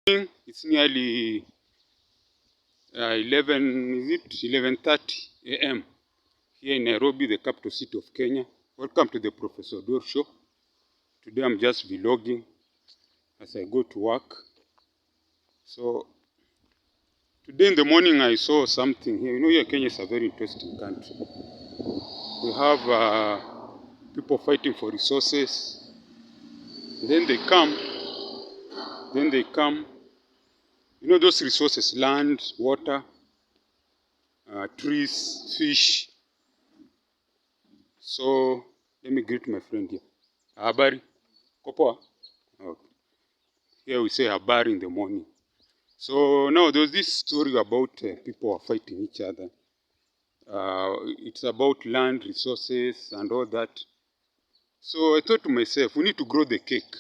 It's nearly 11:30 a.m. here in Nairobi, the capital city of Kenya. Welcome to the Professor Oduor Show. Today I'm just vlogging as I go to work. So today in the morning I saw something here. You know, here Kenya is a very interesting country. We have people fighting for resources. Then they come. You know those resources: land, water, trees, fish. So let me greet my friend here. Habari, Kopoa. Okay. Here we say habari in the morning. So now there's this story about people are fighting each other. It's about land, resources, and all that. So I thought to myself, we need to grow the cake.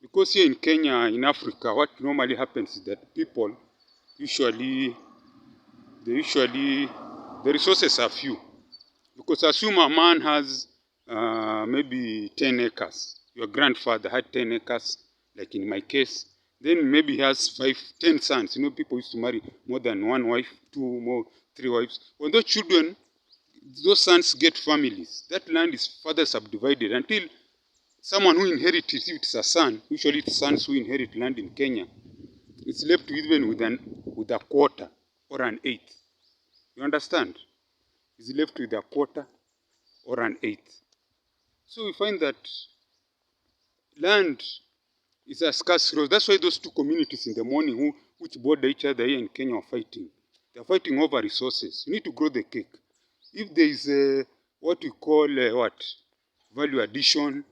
Because here in Kenya, in Africa, what normally happens is that people the resources are few. Because assume a man has maybe 10 acres. Your grandfather had 10 acres, like in my case. Then maybe he has 10 sons. You know, people used to marry more than one wife, two more, three wives. When those children, those sons get families, that land is further subdivided until someone who inherits, if it's a son, usually it's sons who inherit land in Kenya, it's left even with a quarter or an eighth. You understand? Is left with a quarter or an eighth. So we find that land is a scarce resource. That's why those two communities in the morning which border each other here in Kenya are fighting. They're fighting over resources. You need to grow the cake. If there is what we call value addition,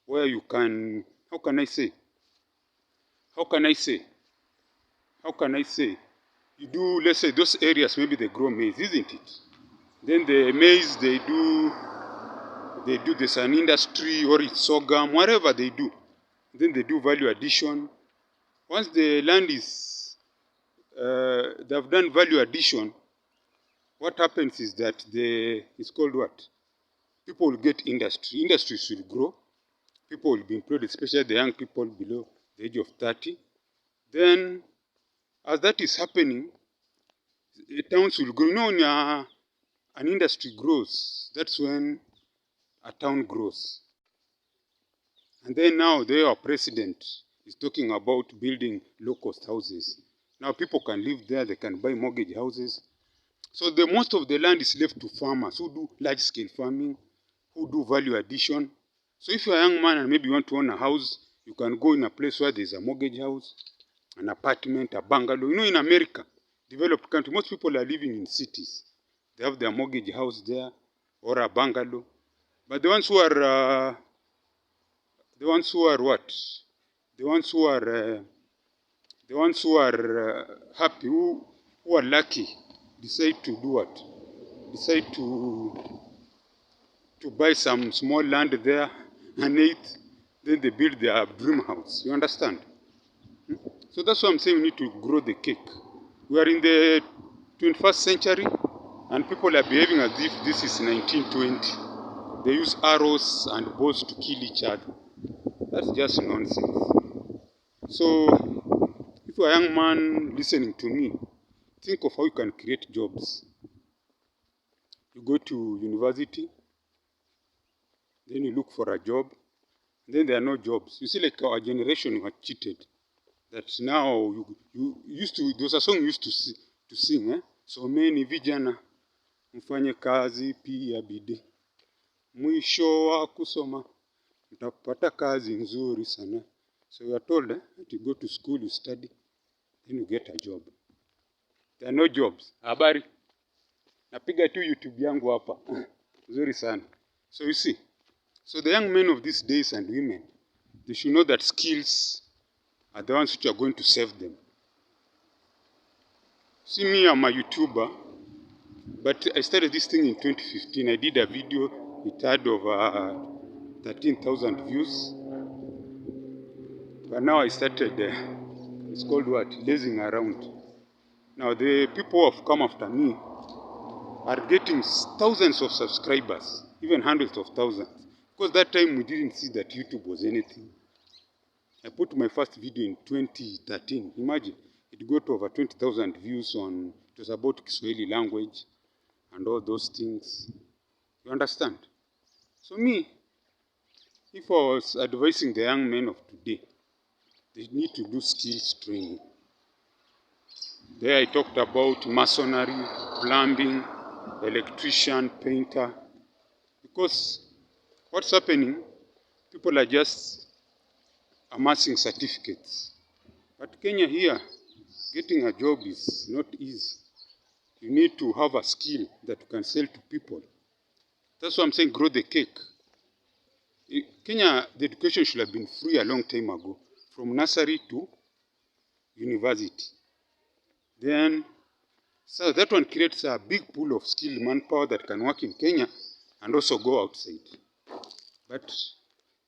where you can, how can I say, you do, let's say those areas, maybe they grow maize, isn't it? Then the maize, they do there's an industry, or it's sorghum, whatever they do. Then they do value addition. Once the land is, they've done value addition, what happens is that it's called what? People will get industry. Industries will grow. People will be employed, especially the young people below the age of 30. Then, as that is happening, the towns will grow. You know, when an industry grows, that's when a town grows. And then now our president is talking about building low-cost houses. Now people can live there, they can buy mortgage houses. So most of the land is left to farmers who do large-scale farming, who do value addition. So if you're a young man and maybe you want to own a house, you can go in a place where there's a mortgage house, an apartment, a bungalow. You know, in America, developed country, most people are living in cities. They have their mortgage house there or a bungalow. But the ones who are happy, who are lucky, decide to do what? Decide to buy some small land there, an eighth, then they build their dream house. You understand? So that's why I'm saying we need to grow the cake. We are in the 21st century, and people are behaving as if this is 1920. They use arrows and bows to kill each other. That's just nonsense. So, if you're a young man listening to me, think of how you can create jobs. You go to university, then you look for a job, then there are no jobs. You see, like our generation were cheated. That now you used to, there was a song you used to sing, So many vijana mfanye kazi pia bidii, mwisho wa kusoma mtapata kazi nzuri sana. So you are told that you go to school, you study, then you get a job. There are no jobs. Habari, napiga tu YouTube yangu hapa. Nzuri sana. So you see, so the young men of these days and women, they should know that skills are the ones which are going to save them. See, me, I'm a YouTuber, but I started this thing in 2015. I did a video, it had over 13,000 views. But now I started, it's called what? Lazing around. Now the people who have come after me are getting thousands of subscribers, even hundreds of thousands. Because that time we didn't see that YouTube was anything. I put my first video in 2013. Imagine, it got over 20,000 views on, it was about Kiswahili language and all those things. You understand? So me, if I was advising the young men of today, they need to do skills training. There I talked about masonry, plumbing, electrician, painter. Because what's happening, people are just amassing certificates. But Kenya here, getting a job is not easy. You need to have a skill that you can sell to people. That's why I'm saying grow the cake. In Kenya, the education should have been free a long time ago, from nursery to university. Then, so that one creates a big pool of skilled manpower that can work in Kenya and also go outside. But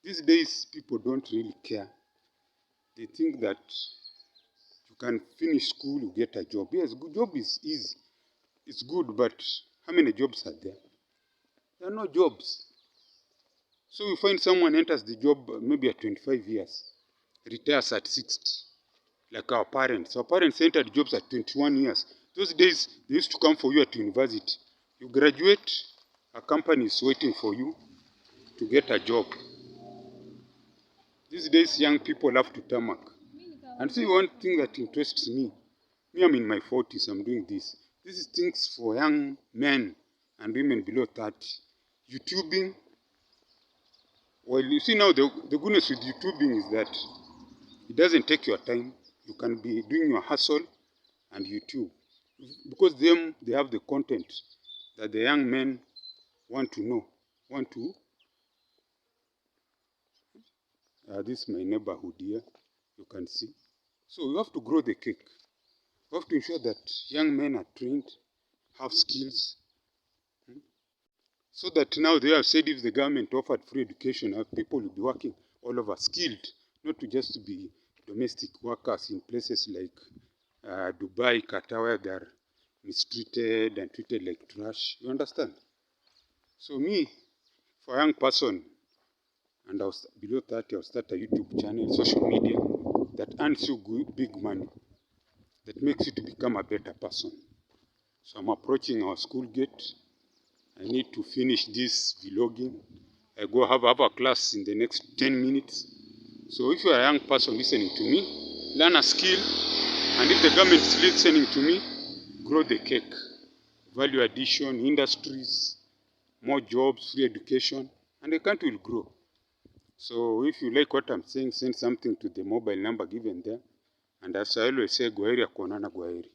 these days, people don't really care. They think that you can finish school, you get a job. Yes, good job is easy. It's good, but how many jobs are there? There are no jobs. So you find someone enters the job maybe at 25 years, retires at 60, like our parents. Our parents entered jobs at 21 years. Those days, they used to come for you at university. You graduate, a company is waiting for you to get a job. These days, young people have to tarmac. And see, one thing that interests me, I'm in my 40s, I'm doing this. This is things for young men and women below 30. YouTubing. Well, you see now, the goodness with YouTubing is that it doesn't take your time. You can be doing your hustle and YouTube. Because they have the content that the young men want to know, this is my neighborhood here, you can see. So you have to grow the cake. You have to ensure that young men are trained, have skills, so that now they have said if the government offered free education, people will be working all over, skilled, not to just be domestic workers in places like Dubai, Qatar, where they are mistreated and treated like trash. You understand? So me, for a young person, and I was below 30, I'll start a YouTube channel, social media, that earns you good, big money, that makes you to become a better person. So I'm approaching our school gate. I need to finish this vlogging. I go have a class in the next 10 minutes. So if you are a young person listening to me, learn a skill. And if the government is listening to me, grow the cake. Value addition, industries, more jobs, free education, and the country will grow. So if you like what I'm saying, send something to the mobile number given there. And as I always say, Gwaheri ya kuonana Gwaheri.